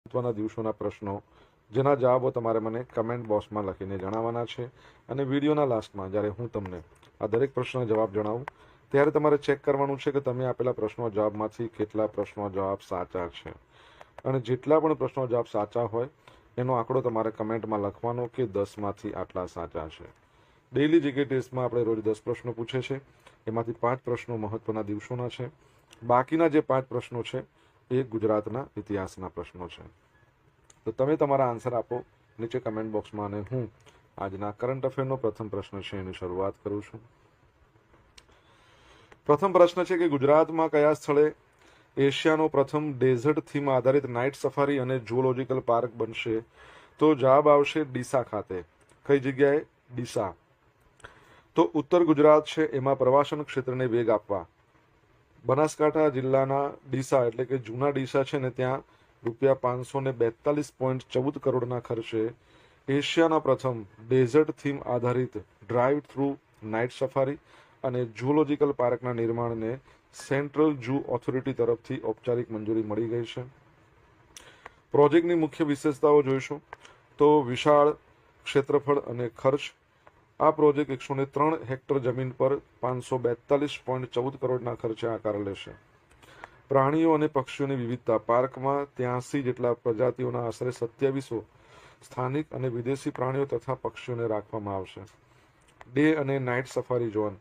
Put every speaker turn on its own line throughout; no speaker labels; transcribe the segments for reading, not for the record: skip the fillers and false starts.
મહત્વના દિવસોના પ્રશ્નો જેના જવાબો તમારે મને કમેન્ટ બોક્સમાં લખીને જણાવવાના છે અને વિડીયોના લાસ્ટમાં જ્યારે હું તમને આ દરેક પ્રશ્નનો જવાબ જણાવું ત્યારે તમારે ચેક કરવાનું છે કે તમે આપેલા પ્રશ્નો જવાબમાંથી કેટલા પ્રશ્નો જવાબ સાચા છે અને જેટલા પણ પ્રશ્નો જવાબ સાચા હોય એનો આંકડો તમારે કમેન્ટમાં લખવાનો કે 10માંથી આટલા સાચા છે. ડેઇલી જીકે ટેસ્ટમાં આપણે રોજ 10 પ્રશ્નો પૂછે છે, એમાંથી 5 પ્રશ્નો મહત્વના દિવસોના છે. બાકીના જે 5 પ્રશ્નો છે એ ગુજરાતના ઇતિહાસના પ્રશ્નો છે. તો તમે તમારા આન્સર આપો નીચે કમેન્ટ બોક્સમાં અને હું આજના કરંટ અફેરનો પ્રથમ પ્રશ્ન છે એની શરૂઆત કરું છું. પ્રથમ પ્રશ્ન છે કે ગુજરાતમાં કયા સ્થળે એશિયાનો પ્રથમ ડેઝર્ટ થીમ આધારિત નાઇટ સફારી અને ઝૂઓલોજીકલ પાર્ક બનશે? તો જવાબ આવશે ડીસા ખાતે. કઈ જગ્યાએ? ડીસા. તો ઉત્તર ગુજરાત છે એમાં પ્રવાસન ક્ષેત્રને વેગ આપવા બનાસકાંઠા જિલ્લાના ડીસા એટલે કે જૂના ડીસા છે ને ત્યાં ₹542.14 કરોડના ખર્ચે એશિયાના પ્રથમ ડેઝર્ટ થીમ આધારિત ડ્રાઈવ થ્રુ નાઇટ સફારી અને ઝૂઓલોજીકલ પાર્કના નિર્માણને સેન્ટ્રલ ઝૂ ઓથોરિટી તરફથી ઔપચારિક મંજૂરી મળી ગઈ છે. પ્રોજેક્ટની મુખ્ય વિશેષતાઓ જોઈશું તો વિશાળ ક્ષેત્રફળ અને ખર્ચ. આ પ્રોજેક્ટ 103 હેક્ટર જમીન પર 542.14 કરોડના ખર્ચે આકાર લેશે. પ્રાણીઓ અને પક્ષીઓની વિવિધતા. પાર્કમાં 83 જેટલા પ્રજાતિઓના આશરે 2700 સ્થાનિક અને વિદેશી પ્રાણીઓ તથા પક્ષીઓને રાખવામાં આવશે. ડે અને નાઇટ સફારી ઝોન.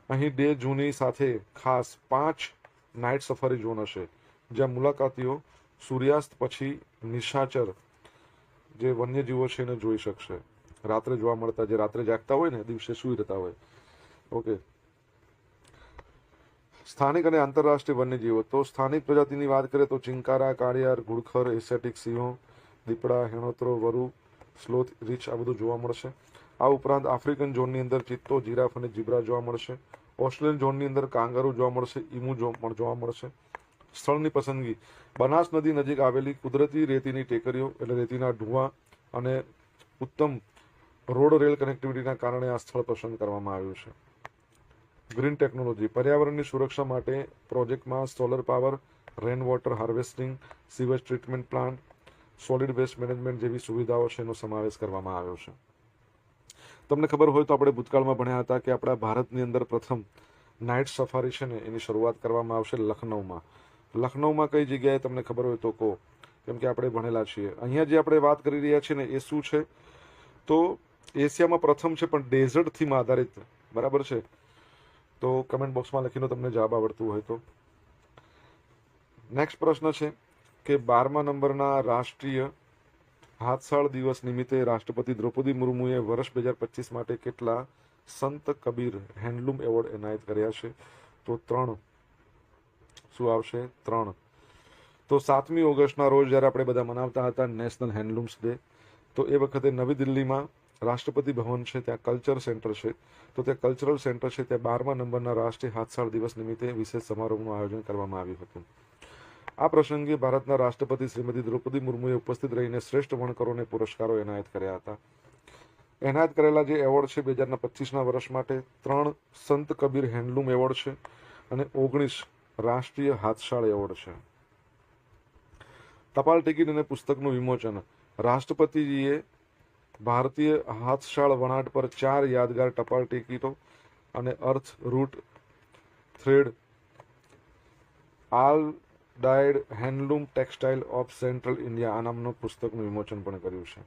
અહીં ડે ઝૂની સાથે ખાસ 5 નાઇટ સફારી ઝોન હશે જ્યાં મુલાકાતીઓ સૂર્યાસ્ત પછી નિશાચર જે વન્યજીવો છે એને જોઈ શકશે. રાત્રે જોવા મળતા, જે રાત્રે જાગતા હોય ને દિવસે સૂઈ રહેતા હોય. ઓકે. સ્થાનિક અને આંતરરાષ્ટ્રીય વન્યજીવો. તો સ્થાનિક પ્રજાતિની વાત કરીએ તો ચિંકારા, કાળિયાર, ઘુડખર, એશિયાટિક સિંહો, દીપડા, હેણોત્રો, વરુ, સ્લોથ, રીંછ આ બધું જોવા મળશે. આ ઉપરાંત આફ્રિકન ઝોનની અંદર ચિત્તો, જીરાફ અને જીબ્રા જોવા મળશે. ઓસ્ટ્રેલિયન ઝોનની અંદર કાંગારૂ જોવા મળશે, ઈમુ પણ જોવા મળશે. સ્થળની પસંદગી. બનાસ નદી નજીક આવેલી કુદરતી રેતીની ટેકરીઓ એટલે રેતીના ઢૂંવા અને ઉત્તમ રોડ રેલ કનેક્ટિવિટીના કારણે આ સ્થળ પસંદ કરવામાં આવ્યું છે. Green technology. પર્યાવરણની સુરક્ષા માટે પ્રોજેક્ટમાં solar power, rain water harvesting, sewage treatment plant, solid waste management જેવી સુવિધાઓ છે એનો સમાવેશ કરવામાં આવ્યો છે. તમને ખબર હોય તો આપણે ભૂતકાળમાં ભણ્યા હતા કે આપણા ભારતની અંદર પ્રથમ નાઇટ સફારી છે ને એની શરૂઆત કરવામાં આવશે લખનૌમાં. લખનૌમાં કઈ જગ્યાએ તમને ખબર હોય તો કહો, કેમ કે આપણે ભણેલા છીએ. અહીંયા જે આપણે વાત કરી રહ્યા છીએ ને એ શું છે તો એશિયામાં પ્રથમ છે પણ ડેઝર્ટ થીમ આધારિત. બરાબર છે? તો કમેન્ટ બોક્સમાં લખીને તમને જવાબ આવડતું હોય તો. નેક્સ્ટ પ્રશ્ન છે કે 12મા નંબરના રાષ્ટ્રીય હાથશાળ દિવસ નિમિત્તે રાષ્ટ્રપતિ દ્રૌપદી મુર્મુએ વર્ષ 2025 માટે કેટલા સંત કબીર હેન્ડલૂમ એવોર્ડ એનાયત કર્યા છે? તો 3. શું આવશે? 3. તો 7મી ઓગસ્ટના રોજ જ્યારે આપણે બધા મનાવતા હતા નેશનલ હેન્ડલૂમ્સ ડે, તો એ વખતે નવી દિલ્હીમાં રાષ્ટ્રપતિ ભવન છે ત્યાં કલ્ચર સેન્ટર છે, તો ત્યાં કલ્ચરલ સેન્ટર છે ત્યાં 12મા નંબરના રાષ્ટ્રીય હાથશાળ દિવસ નિમિત્તે વિશેષ સમારોહનું આયોજન કરવામાં આવ્યું હતું. આ પ્રસંગે ભારતના રાષ્ટ્રપતિ શ્રીમતી દ્રૌપદી મુર્મુએ ઉપસ્થિત રહીને શ્રેષ્ઠ વણકરોને પુરસ્કારો એનાયત કર્યા હતા. એનાયત કરેલા જે એવોર્ડ છે 2025ના વર્ષ માટે 3 સંત કબીર હેન્ડલૂમ એવોર્ડ છે અને 19 રાષ્ટ્રીય હાથશાળ એવોર્ડ છે. ટપાલ ટિકિટ અને પુસ્તકનું વિમોચન. રાષ્ટ્રપતિજીએ ભારતીય હાથશાળ વણાટ પર 4 યાદગાર ટપાલ ટિકિટો અને અર્થ રૂટ થ્રેડ આલ dyed handloom textile of central India આ નામનું પુસ્તકનું વિમોચન પણ કર્યું છે.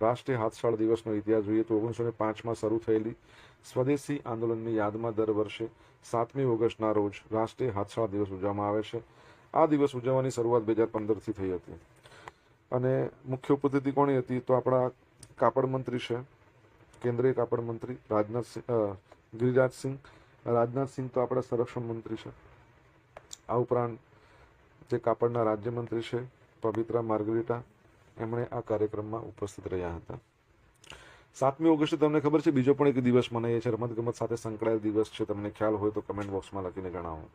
રાષ્ટ્રીય હાથશાળ દિવસનો ઇતિહાસ જોઈએ તો 1905માં શરૂ થયેલી સ્વદેશી આંદોલનની યાદમાં દર વર્ષે 7મી ઓગસ્ટના રોજ રાષ્ટ્રીય હાથશાળ દિવસ ઉજવવામાં આવે છે. આ દિવસ ઉજવવાની શરૂઆત 2015થી થઈ હતી અને મુખ્ય ઉપતિથિ કોની હતી તો આપણા કાપડ મંત્રી છે, કેન્દ્રીય કાપડ મંત્રી ગિરિરાજસિંહ. રાજનાથસિંહ તો આપણા સંરક્ષણ મંત્રી છે. આ ઉપરાંત જે કાપડના રાજ્યમંત્રી છે પવિત્રા માર્ગરીટા, એમણે આ કાર્યક્રમમાં ઉપસ્થિત રહ્યા હતા. 7મી ઓગસ્ટે તમને ખબર છે બીજો પણ એક દિવસ મનાય છે, રમતગમત સાથે સંકળાયેલ દિવસ છે. તમને ખ્યાલ હોય તો કમેન્ટ બોક્સમાં લખીને જણાવો.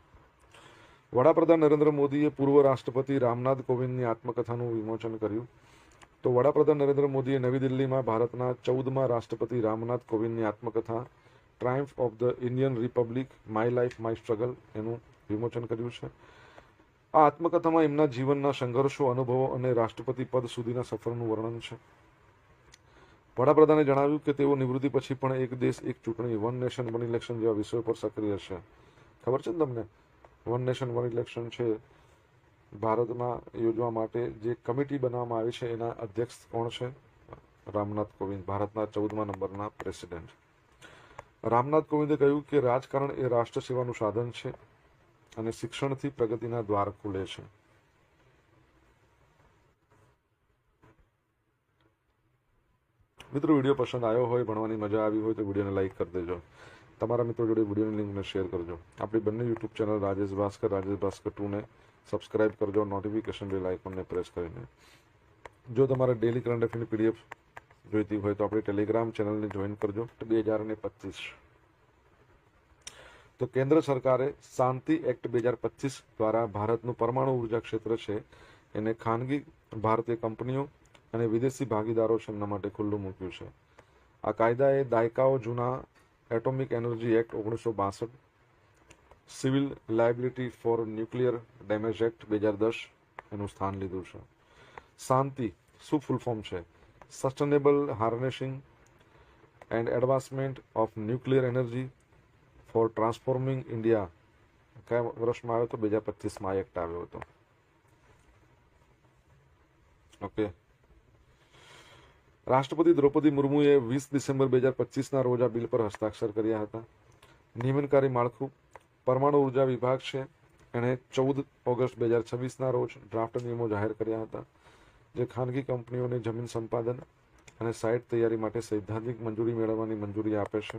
વડાપ્રધાન નરેન્દ્ર મોદીએ પૂર્વ રાષ્ટ્રપતિ રામનાથ કોવિંદની આત્મકથાનું વિમોચન કર્યું. તો વડાપ્રધાન નરેન્દ્ર મોદીએ નવી દિલ્હીમાં ભારતના 14મા રાષ્ટ્રપતિ રામનાથ કોવિંદની આત્મકથા triumph of the Indian republic my life my struggle એનું વિમોચન કર્યું છે. આ આત્મકથામાં એમના જીવનના સંઘર્ષો, અનુભવો અને રાષ્ટ્રપતિ પદ સુધીના સફરનું વર્ણન છે. વડાપ્રધાને જણાવ્યું કે તેઓ નિવૃત્તિ પછી પણ એક દેશ એક ચૂંટણી, વન નેશન વન ઇલેક્શન જેવા વિષયો પર સક્રિય છે. ખબર છે ને તમને? વન નેશન વન ઇલેક્શન છે ભારતમાં યોજવા માટે જે કમિટી બનાવવામાં આવી છે એના અધ્યક્ષ કોણ છે? રામનાથ કોવિંદ, ભારતના 14મા નંબરના પ્રેસિડેન્ટ. રામનાથ કોવિંદે કહ્યું કે રાજકારણ એ રાષ્ટ્ર સેવાનું સાધન છે અને શિક્ષણથી પ્રગતિના દ્વાર ખુલે છે. મિત્રો, વિડીયો પસંદ આવ્યો હોય, ભણવાની મજા આવી હોય તો વિડીયોને લાઈક કરી દેજો. તમારા મિત્રો જોડે વિડીયોની લિંકને શેર કરજો. આપણી બંને યુટ્યુબ ચેનલ રાજેશ ભાસ્કર 2 ને સબસ્ક્રાઇબ કરજો, નોટિફિકેશન બેલ આઇકોનને પ્રેસ કરીને. જો તમારે ડેલી કરંટ અફેરની પીડીએફ જોઈતી હોય તો આપણી ટેલિગ્રામ ચેનલને જોઈન કરજો. 2025 તો કેન્દ્ર સરકારે શાંતિ એક્ટ 2025 દ્વારા ભારતનું પરમાણુ ઉર્જા ક્ષેત્ર છે એને ખાનગી ભારતીય કંપનીઓ અને વિદેશી ભાગીદારો છે એમના માટે ખુલ્લું મૂક્યું છે. આ કાયદાએ દાયકાઓ જૂના atomic energy act 1962, civil liability for nuclear damage act 2010 એનું સ્થાન લીધું છે. શાંતિ શું ફૂલ ફોર્મ છે? Sustainable harnessing and advancement of nuclear energy for transforming India કયા વર્ષમાં આવ્યો હતો? 2025માં એક્ટ આવ્યો હતો. ઓકે. રાષ્ટ્રપતિ દ્રૌપદી મુર્મુએ 20 ડિસેમ્બર 2025ના રોજ આ બિલ પર હસ્તાક્ષર કર્યા હતા. નિયમનકારી માળખું પરમાણુ ઉર્જા વિભાગ છે એણે 14 ઓગસ્ટ 2026ના રોજ ડ્રાફ્ટ નિયમો જાહેર કર્યા હતા જે ખાનગી કંપનીઓને જમીન સંપાદન અને સાઇટ તૈયારી માટે સૈદ્ધાંતિક મંજૂરી મેળવવાની મંજૂરી આપે છે.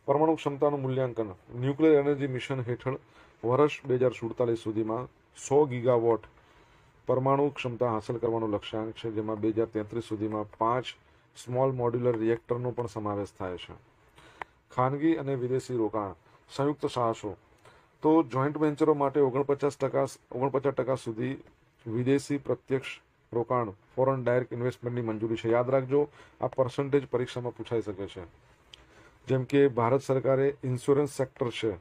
પરમાણુ ક્ષમતાનું મૂલ્યાંકન ન્યુક્લિયર એનર્જી મિશન હેઠળ વર્ષ 2047 સુધીમાં 100 ગીગાવોટ પરમાણુ ક્ષમતા હાંસલ કરવાનો લક્ષ્યાંક છે, જેમાં 2033 સુધીમાં 5 સ્મોલ મોડ્યુલર રિએક્ટરનો પણ સમાવેશ થાય છે. ખાનગી અને વિદેશી રોકાણ સંયુક્ત સાહસો તો જોઈન્ટ વેન્ચરો માટે 49% સુધી વિદેશી પ્રત્યક્ષ રોકાણ ફોરેન ડાયરેક્ટ ઇન્વેસ્ટમેન્ટની મંજૂરી છે. યાદ રાખજો, આ પર્સન્ટેજ પરીક્ષામાં પૂછાઈ શકે છે. જેમ કે ભારત સરકારે ઇન્સ્યોરન્સ સેક્ટર છે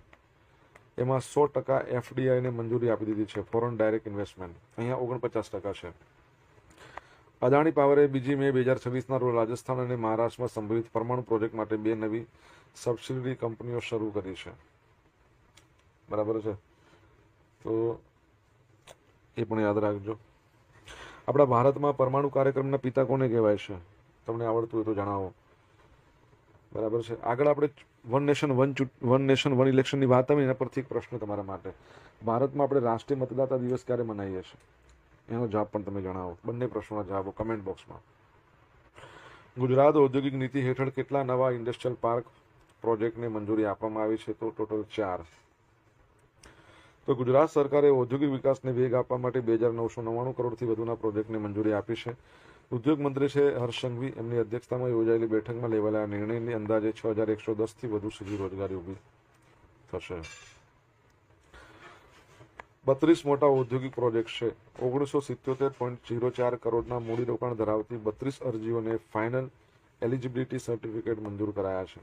એમાં 100% એફડીઆઈને મંજૂરી આપી દીધી છે, ફોરેન ડાયરેક્ટ ઇન્વેસ્ટમેન્ટ. અહીંયા 49% છે. અદાણી પાવરે 2 મે 2026ના રોજ રાજસ્થાન અને મહારાષ્ટ્રમાં સંભવિત પરમાણુ પ્રોજેક્ટ માટે 2 નવી સબસિડી કંપનીઓ શરૂ કરી છે. બરાબર છે, તો એ પણ યાદ રાખજો. આપણા ભારતમાં પરમાણુ કાર્યક્રમના પિતા કોને કહેવાય છે? તમને આવડતું હોય તો જણાવો. બરાબર છે. આગળ આપણે વન નેશન વન ઇલેક્શનની વાત આવી, એના પરથી એક પ્રશ્ન તમારા માટે. ભારતમાં આપણે રાષ્ટ્રીય મતદાતા દિવસ ક્યારે મનાવીએ છીએ? એનો જવાબ પણ તમે જણાવો. બંને પ્રશ્નોના જવાબો કમેન્ટ બોક્સમાં. ગુજરાત ઔદ્યોગિક નીતિ હેઠળ કેટલા નવા ઇન્ડસ્ટ્રીયલ પાર્ક પ્રોજેક્ટને મંજૂરી આપવામાં આવી છે? તો ટોટલ 4. તો ગુજરાત સરકારે ઔદ્યોગિક વિકાસને વેગ આપવા માટે 2,999 કરોડથી વધુના પ્રોજેક્ટને મંજૂરી આપી છે. ઉદ્યોગ મંત્રી છે હર્ષ સંઘવી, એમની અધ્યક્ષતામાં યોજાયેલી બેઠકમાં લેવાયેલા નિર્ણયની અંદાજે 6,110થી વધુ સીધી રોજગારી ઊભી થશે. 32 મોટા ઔદ્યોગિક પ્રોજેક્ટ છે. 1977.04 કરોડના મૂડીરોકાણ ધરાવતી 32 અરજીઓને ફાઇનલ એલિજિબિલિટી સર્ટિફિકેટ મંજૂર કરાયા છે,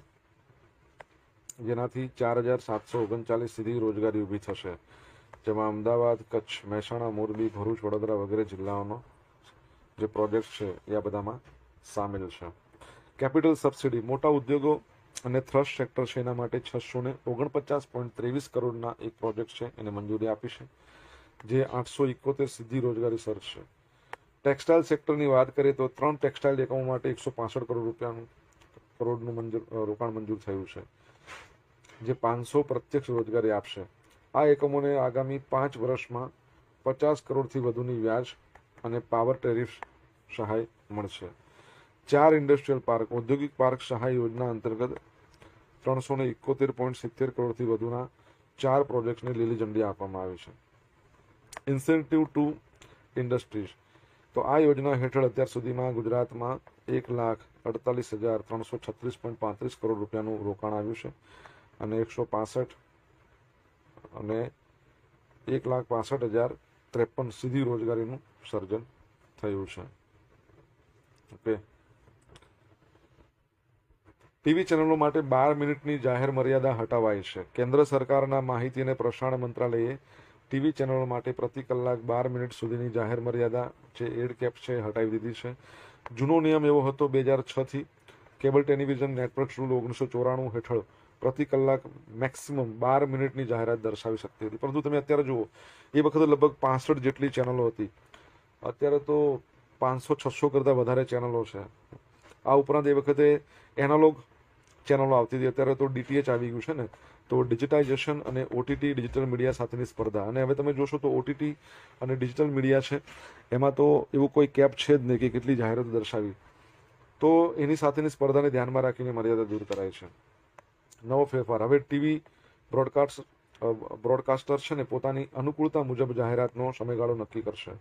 જેનાથી 4,739 સીધી રોજગારી ઊભી થશે, જેમાં અમદાવાદ, કચ્છ, મહેસાણા, મોરબી, ભરૂચ, વડોદરા વગેરે જિલ્લાઓનો જે પ્રોજેક્ટ છે એ આ બધામાં સામેલ છે. કેપિટલ સબસિડી મોટા ઉદ્યોગો અને થ્રસ્ટ સેક્ટર છે એના માટે 649.23 કરોડના એક પ્રોજેક્ટ છે એને મંજૂરી આપી છે, જે 871 સીધી રોજગારી સર્જ છે. ટેક્સટાઇલ સેક્ટરની વાત કરીએ તો 3 ટેક્સટાઇલ એકમો માટે 165 કરોડનું રોકાણ મંજૂર થયું છે, જે 500 પ્રત્યક્ષ રોજગારી આપશે. આ એકમોને આગામી 5 વર્ષમાં 50 કરોડથી વધુની વ્યાજ અને પાવર ટેરિફ સહાય મળશે. 4 ઇન્ડસ્ટ્રીયલ પાર્ક ઔદ્યોગિક પાર્ક સહાય યોજના અંતર્ગત 371.70 કરોડથી વધુના 4 પ્રોજેક્ટ્સને લીલી ઝંડી આપવામાં આવી છે. ઇન્સેન્ટિવ ટુ ઇન્ડસ્ટ્રીઝ તો આ યોજના હેઠળ અત્યાર સુધીમાં ગુજરાતમાં 1,48,336.35 કરોડ રૂપિયાનું રોકાણ આવ્યું છે અને 1,65,053 સીધી રોજગારીનું સર્જન થયું છે. ઓકે. ટીવી ચેનલો માટે 12 મિનિટની જાહેર મર્યાદા હટાવાઈ છે. કેન્દ્ર સરકારના માહિતી અને પ્રસારણ મંત્રાલયે ટીવી ચેનલો માટે પ્રતિ કલાક 12 મિનિટ સુધીની જાહેર મર્યાદા જે એડ કેપ છે હટાવી દીધી છે. જૂનો નિયમ એવો હતો 2006 થી કેબલ ટેલિવિઝન નેટવર્ક્સ રૂલ 1994 હેઠળ પ્રતિ કલાક મેક્સિમમ 12 મિનિટની જાહેરાત દર્શાવી શકતી હતી. પરંતુ તમે અત્યારે જુઓ, એ વખતે લગભગ 65 જેટલી ચેનલો હતી. અત્યારે તો 500-600 કરતાં વધારે ચેનલો છે. આ ઉપરાંત એ વખતે એનાલોગ ચેનલો આવતી હતી. અત્યારે તો ડીટીએચ આવી ગયું છે ને, તો ડિજિટાઇઝેશન અને ઓટીટી ડિજિટલ મીડિયા સાથેની સ્પર્ધા. અને હવે તમે જોશો તો ઓટીટી અને ડિજિટલ મીડિયા છે, એમાં તો એવું કોઈ કેપ છે જ નહીં કે કેટલી જાહેરાતો દર્શાવી. તો એની સાથેની સ્પર્ધાને ધ્યાનમાં રાખીને મર્યાદા દૂર કરાય છે. નવો ફેરફાર, હવે ટીવી બ્રોડકાસ્ટર છે ને પોતાની અનુકૂળતા મુજબ જાહેરાતનો સમયગાળો નક્કી કરશે.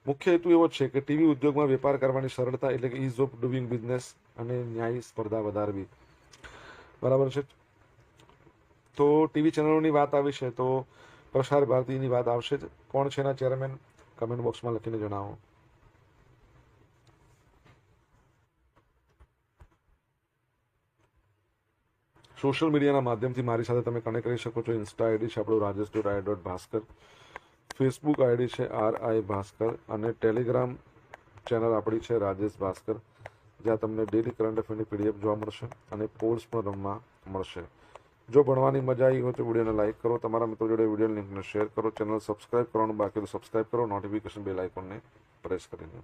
મુખ્ય હેતુ એવો છે કે ટીવી ઉદ્યોગમાં વેપાર કરવાની સરળતા એટલે કે ઇઝ ઓફ ડુઇંગ બિઝનેસ અને ન્યાયી સ્પર્ધા વધારવી. બરાબર છે. તો ટીવી ચેનલોની વાત આવી છે તો પ્રસાર ભારતીની વાત આવશે જ. કોણ છે એના ચેરમેન? કમેન્ટ બોક્સમાં લખીને જણાવો. સોશિયલ મીડિયાના માધ્યમથી મારી સાથે તમે કનેક્ટ કરી શકો છો. ઇન્સ્ટા આઈડી છે આપણું rajesh.i.bhaskar, ફેસબુક આઈડી છે RI ભાસ્કર અને ટેલિગ્રામ ચેનલ આપણી છે રાજેશ ભાસ્કર, જ્યાં તમને ડેલી કરંટ અફેરની પીડીએફ જોવા મળશે અને પોલ્સ પણ રમવા મળશે. જો ભણવાની મજા આવી હોય તો વિડીયોને લાઇક કરો, તમારા મિત્રો જોડે વિડીયો લિંકને શેર કરો, ચેનલ સબસ્ક્રાઇબ કરવાનું બાકી તો સબસ્ક્રાઇબ કરો, નોટિફિકેશન બેલ આઇકોનને પ્રેસ કરીને.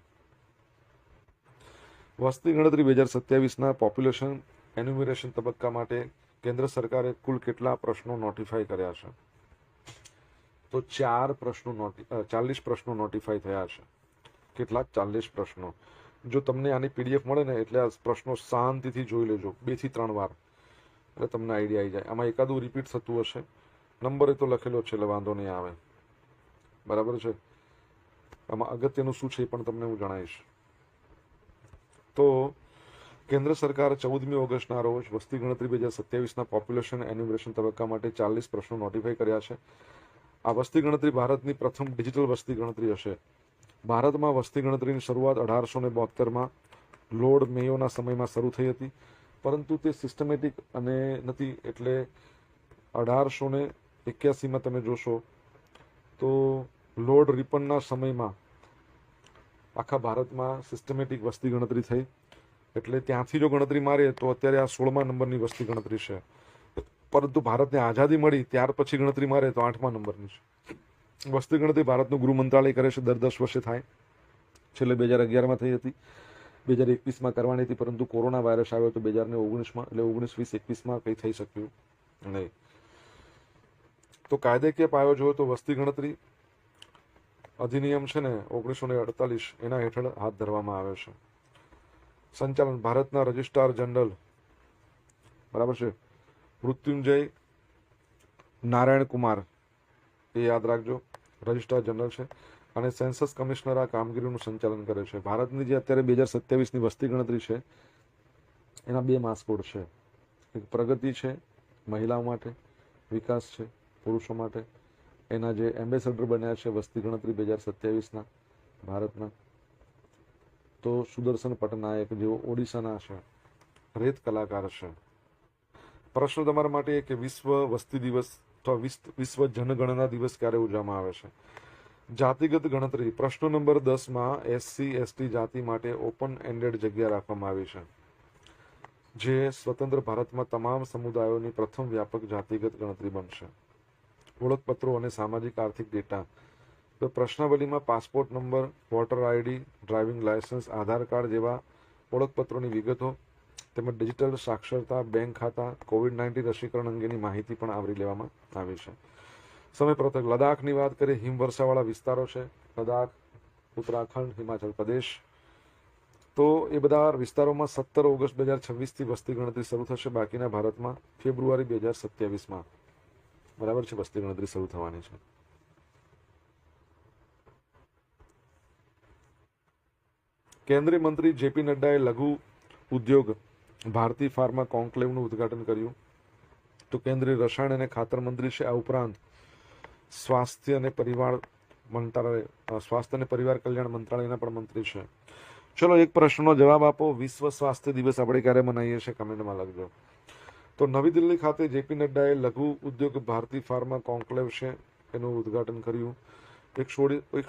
વસ્તી ગણતરી 2027ના પોપ્યુલેશન એન્યુમરેશન તબક્કા માટે કેન્દ્ર સરકારે કુલ કેટલા પ્રશ્નો નોટિફાઈ કર્યા છે? તો 40 પ્રશ્નો નોટિફાઈ થયા છે. કેટલા? 40 પ્રશ્નો. જો તમને આની પીડીએફ મળે ને એટલે આ પ્રશ્નો શાંતિથી જોઈ લેજો 2 થી 3 વાર, એટલે તમને આઈડિયા આવી જાય. આમાં એકાદું રિપીટ થતું હશે, નંબર એ તો લખેલો છે એટલે વાંધો નહીં આવે. બરાબર છે. આમાં અગત્યનું શું છે એ પણ તમને હું જણાવીશ. તો કેન્દ્ર સરકાર 14મી ઓગસ્ટના રોજ વસ્તી ગણતરી 2027ના પોપ્યુલેશન એન્યુમરેશન તબક્કા માટે 40 પ્રશ્નો નોટિફાઈ કર્યા છે. આ વસ્તી ગણતરી ભારતની પ્રથમ ડિજિટલ વસ્તી ગણતરી હશે. ભારતમાં વસ્તી ગણતરીની શરૂઆત 1872માં લોર્ડ મેયોના સમયમાં શરૂ થઈ હતી, પરંતુ તે સિસ્ટમેટિક અને નથી. એટલે 1881માં તમે જોશો તો લોર્ડ રિપનના સમયમાં આખા ભારતમાં સિસ્ટમેટિક વસ્તી ગણતરી થઈ. એટલે ત્યાંથી જો ગણતરી મારીએ તો અત્યારે આ 16મા નંબરની વસ્તી ગણતરી છે. પરંતુ ભારતને આઝાદી મળી ત્યાર પછી ગણતરી મારે તો 8મા નંબરની છે. વસ્તી ગણતરી ભારતનું ગૃહ મંત્રાલય કરે છે. દર 10 વર્ષે થાય. છેલ્લે 2011માં થઈ હતી, 2021માં કરવાની હતી, પરંતુ કોરોના વાયરસ આવ્યો તો 2019માં, એટલે 19-20-21માં કંઈ થઈ શક્યું નહીં. તો કાયદેકીય પાયો જોયો તો વસ્તી ગણતરી અધિનિયમ છે ને 1948 એના હેઠળ હાથ ધરવામાં આવે છે. સંચાલન ભારતના રજિસ્ટ્રાર જનરલ, બરાબર છે, મૃત્યુંજય નારાયણ કુમાર, એ યાદ રાખજો, રજિસ્ટ્રાર જનરલ છે. અને સેન્સસ કમિશનર આ કામગીરીનું સંચાલન કરે છે. ભારતની જે અત્યારે 2027ની વસ્તી ગણતરી છે એના 2 માસ્કોડ છે. એક પ્રગતિ છે મહિલાઓ માટે, વિકાસ છે પુરુષો માટે. એના જે એમ્બેસેડર બન્યા છે વસ્તી ગણતરી 2027ના ભારતના, તો સુદર્શન પટનાયક, જેઓ ઓડિશાના છે, રેત કલાકાર છે. પ્રશ્ન તમારા માટે કે વિશ્વ વસ્તી દિવસ અથવા વિશ્વ જનગણના દિવસ ક્યારે ઉજવવામાં આવે છે? જાતિગત ગણતરી પ્રશ્ન નંબર 10માં SC/ST જાતિ માટે ઓપન એન્ડેડ જગ્યા રાખવામાં આવી છે, જે સ્વતંત્ર ભારતમાં તમામ સમુદાયોની પ્રથમ વ્યાપક જાતિગત ગણતરી બનશે. ઓળખપત્રો અને સામાજિક આર્થિક ડેટા. તો પ્રશ્નાવલીમાં passport number, voter ID, driving licence, Aadhaar card જેવા ઓળખપત્રોની વિગતો તેમજ ડિજિટલ સાક્ષરતા, બેંક ખાતા, COVID-19 રસીકરણ અંગેની માહિતી પણ આવરી લેવામાં આવી છે. સમય પત્રક. લદ્દાખની વાત કરીએ, હિમવર્ષાવાળા વિસ્તારો છે લદ્દાખ, ઉત્તરાખંડ, હિમાચલ પ્રદેશ. તો એ બધા વિસ્તારોમાં 17 ઓગસ્ટ 2026થી વસ્તી ગણતરી શરૂ થશે. બાકીના ભારતમાં ફેબ્રુઆરી 2027માં, બરાબર છે, વસ્તી ગણતરી શરૂ થવાની છે. કેન્દ્રીય મંત્રી JP નડ્ડાએ લઘુ ઉદ્યોગ ભારતી ફાર્મા કોન્ક્લેવનું ઉદ્ઘાટન કર્યું. તો કેન્દ્રીય રસાયણ અને ખાતર મંત્રી છે. આ ઉપરાંત સ્વાસ્થ્ય અને પરિવાર કલ્યાણ મંત્રાલયના પણ મંત્રી છે. ચલો એક પ્રશ્નનો જવાબ આપો. વિશ્વ સ્વાસ્થ્ય દિવસ આપણે ક્યારે મનાવીએ છીએ? કમેન્ટમાં લખજો. તો નવી દિલ્હી ખાતે જેપી નડ્ડાએ લઘુ ઉદ્યોગ ભારતી ફાર્મા કોન્ક્લેવ છે એનું ઉદ્ઘાટન કર્યું. એક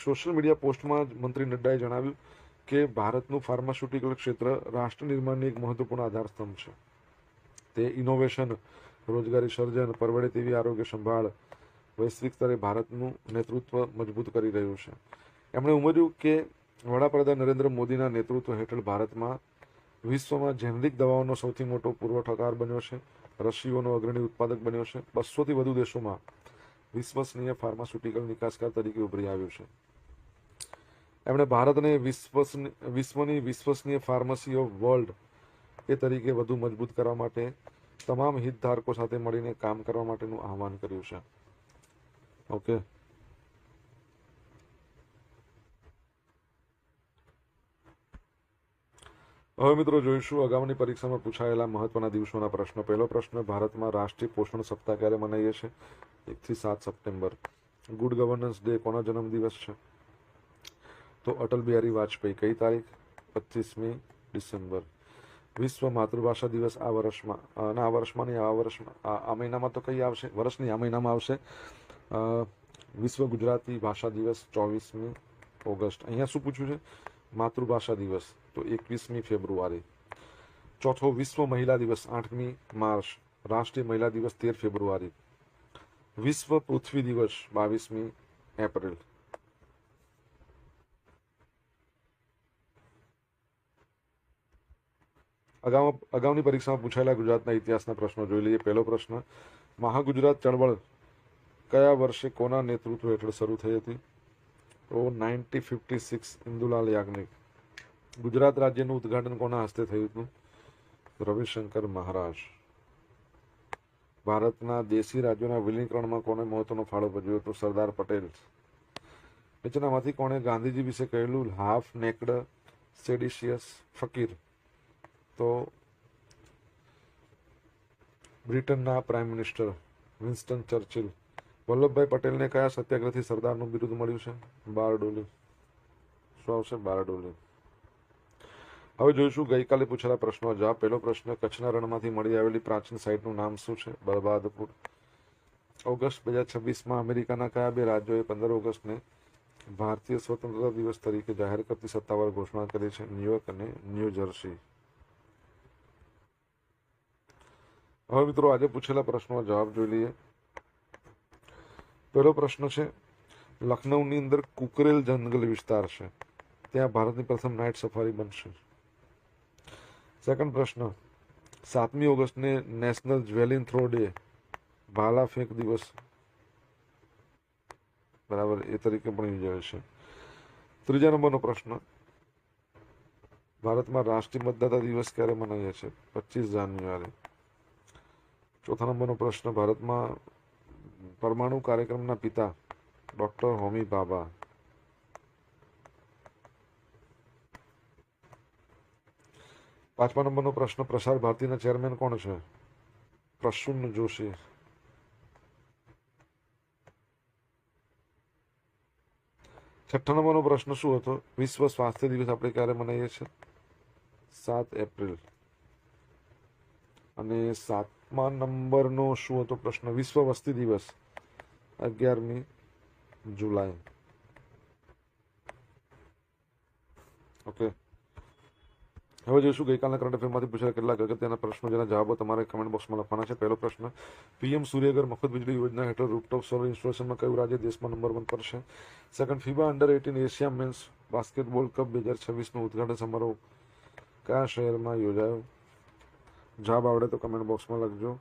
સોશિયલ મીડિયા પોસ્ટમાં મંત્રી નડ્ડાએ જણાવ્યું કે ભારતનું ફાર્માસ્યુટિકલ ક્ષેત્ર રાષ્ટ્ર નિર્માણની એક મહત્વપૂર્ણ આધારસ્તંભ છે. તે ઇનોવેશન, રોજગારી સર્જન, પરવડે તેવી આરોગ્ય સંભાળ, વૈશ્વિક સ્તરે ભારતનું નેતૃત્વ મજબૂત કરી રહ્યું છે. એમણે ઉમેર્યું કે વડાપ્રધાન નરેન્દ્ર મોદીના નેતૃત્વ હેઠળ ભારતમાં વિશ્વમાં જેનરિક દવાઓનો સૌથી મોટો પુરવઠાકાર બન્યો છે. રસીઓનો અગ્રણી ઉત્પાદક બન્યો છે. 200થી વધુ દેશોમાં વિશ્વસનીય ફાર્માસ્યુટિકલ નિકાસકાર તરીકે ઉભરી આવ્યું છે. એમણે ભારતને વિશ્વની વિશ્વસનીય ફાર્મસી ઓફ વર્લ્ડ એ તરીકે વધુ મજબૂત કરવા માટે તમામ હિતધારકો સાથે મળીને કામ કરવા માટેનું આહવાન કર્યું છે. ઓકે, હવે મિત્રો જોઈશું અગાઉની પરીક્ષામાં પૂછાયેલા મહત્વના દિવસોના પ્રશ્નો. પહેલો પ્રશ્ન, ભારતમાં રાષ્ટ્રીય પોષણ સપ્તાહ ક્યારે મનાવીએ છીએ? 1 થી 7 સપ્ટેમ્બર. ગુડ ગવર્નન્સ ડે કોના જન્મદિવસ છે? તો અટલ બિહારી વાજપેયી. કઈ તારીખ? 25મી ડિસેમ્બર. વિશ્વ માતૃભાષા દિવસ આ વર્ષમાં આ મહિનામાં તો કઈ આવશે? વર્ષની આ મહિનામાં આવશે. વિશ્વ ગુજરાતી ભાષા દિવસ 24મી ઓગસ્ટ. અહીંયા શું પૂછ્યું છે? માતૃભાષા દિવસ તો 21મી ફેબ્રુઆરી. ચોથો, વિશ્વ મહિલા દિવસ 8મી માર્ચ. રાષ્ટ્રીય મહિલા દિવસ 13 ફેબ્રુઆરી. વિશ્વ પૃથ્વી દિવસ 22મી એપ્રિલ. અગાઉની પરીક્ષામાં પૂછાયેલા ગુજરાતના ઇતિહાસના પ્રશ્નો જોઈ લઈએ. પહેલો પ્રશ્ન, મહાગુજરાત ચળવળ કયા વર્ષે કોના નેતૃત્વ હેઠળ શરૂ થઈ હતી? તો 1956 ઇન્દુલાલ યાજ્ઞિક. ગુજરાત રાજ્યનું ઉદ્ઘાટન કોના હસ્તે થયું હતું? રવિશંકર મહારાજ. ભારતના દેશી રાજ્યોના વિલીનીકરણમાં કોને મહત્વનો ફાળો ભજવ્યો? તો સરદાર પટેલ. નીચેનામાંથી કોણે ગાંધીજી વિશે કહેલું હાફ નેક્ડ સેડિશિયસ ફકીર? તો બ્રિટનના prime minister Winston Churchill. Vallabhbhai પટેલને કયા સત્યાગ્રહથી સરદારનું બિરુદ મળ્યું છે? બારડોલી. શું આવશે? બારડોલી. હવે જોઈશું ગઈકાલે પૂછેલા પ્રશ્નો જવાબ. પહેલો પ્રશ્ન, કચ્છના રણમાંથી મળી આવેલી પ્રાચીન સાઇટનું નામ શું છે? બરબાદપુર. ઓગસ્ટ 2026માં અમેરિકાના કયા બે રાજ્યોએ 15 ઓગસ્ટને ભારતીય સ્વતંત્રતા દિવસ તરીકે જાહેર કરતી સત્તાવાર ઘોષણા કરી છે? ન્યુયોર્ક અને ન્યૂ જર્સી. હવે મિત્રો આજે પૂછેલા પ્રશ્નો જવાબ જોઈ લઈએ. પહેલો પ્રશ્ન છે, લખનૌની અંદર કુકરેલ જંગલ વિસ્તાર છે, ત્યાં ભારતની પ્રથમ નાઇટ સફારી બનશે. સેકન્ડ પ્રશ્ન, 7મી ઓગસ્ટને નેશનલ જ્વેલિન થ્રો ડે, ભાલા ફેંક દિવસ બરાબર એ તરીકે પણ યોજાય છે. ત્રીજા નંબરનો પ્રશ્ન, ભારતમાં રાષ્ટ્રીય મતદાતા દિવસ ક્યારે મનાવીએ છીએ? 25 જાન્યુઆરી. ચોથા નંબરનો પ્રશ્ન, ભારતમાં પરમાણુ કાર્યક્રમના પિતા ડોક્ટર હોમી ભાભા. પાંચમા નંબરનો પ્રશ્ન, પ્રસાર ભારતીના ચેરમેન કોણ છે? પ્રસુન્ન જોશી. છઠ્ઠા નંબરનો પ્રશ્ન શું હતો? વિશ્વ સ્વાસ્થ્ય દિવસ આપણે ક્યારે મનાવીએ છીએ? 7 એપ્રિલ. અને 7મા નંબરનો શું હતો પ્રશ્ન? વિશ્વ વસ્તી દિવસ 11મી જુલાઈ. ઓકે, હવે જોઈશું ગઈકાલના કરંટ અફેરમાંથી પૂછેલા કેટલાક અગત્યના પ્રશ્નો જેના જવાબો તમારે કમેન્ટ બોક્સમાં લખવાના છે. પહેલો પ્રશ્ન, પીએમ સૂર્યઘર મફત વીજળી યોજના હેઠળ રૂફટોપ સોલર ઇન્સ્ટોલેશનમાં કયું રાજ્ય દેશમાં નંબર 1 પર છે? Second, FIBA under 18 Asia men's basketball cup 2026નો ઉદઘાટન સમારોહ કયા શહેરમાં યોજાયો? જવાબ આવડે તો કમેન્ટ બોક્સમાં લખજો.